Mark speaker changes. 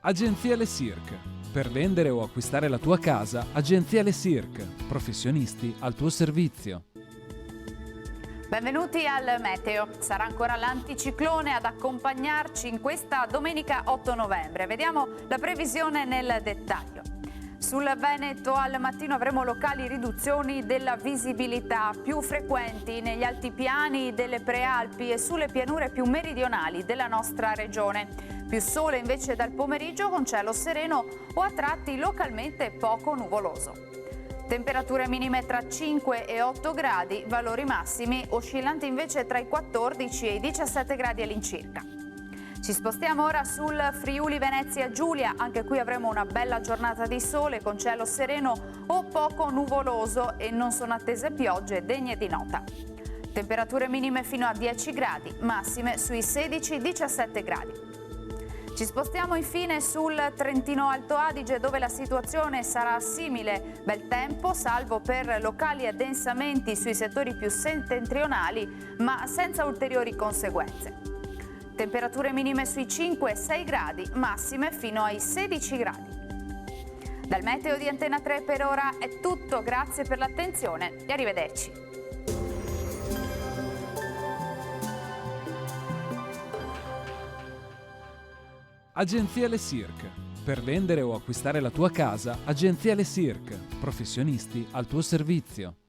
Speaker 1: Agenzia Le Cirque. Per vendere o acquistare la tua casa, Agenzia Le Cirque. Professionisti al tuo servizio.
Speaker 2: Benvenuti al Meteo. Sarà ancora l'anticiclone ad accompagnarci in questa domenica 8 novembre. Vediamo la previsione nel dettaglio. Sul Veneto al mattino avremo locali riduzioni della visibilità più frequenti negli altipiani delle prealpi e sulle pianure più meridionali della nostra regione. Più sole invece dal pomeriggio con cielo sereno o a tratti localmente poco nuvoloso. Temperature minime tra 5 e 8 gradi, valori massimi oscillanti invece tra i 14 e i 17 gradi all'incirca. Ci spostiamo ora sul Friuli Venezia Giulia, anche qui avremo una bella giornata di sole con cielo sereno o poco nuvoloso e non sono attese piogge degne di nota. Temperature minime fino a 10 gradi, massime sui 16-17 gradi. Ci spostiamo infine sul Trentino Alto Adige dove la situazione sarà simile, bel tempo salvo per locali addensamenti sui settori più settentrionali ma senza ulteriori conseguenze. Temperature minime sui 5-6 gradi, massime fino ai 16 gradi. Dal meteo di Antena 3 per ora è tutto, grazie per l'attenzione e arrivederci.
Speaker 1: Agenzia Le Cirque. Per vendere o acquistare la tua casa, Agenzia Le Cirque. Professionisti al tuo servizio.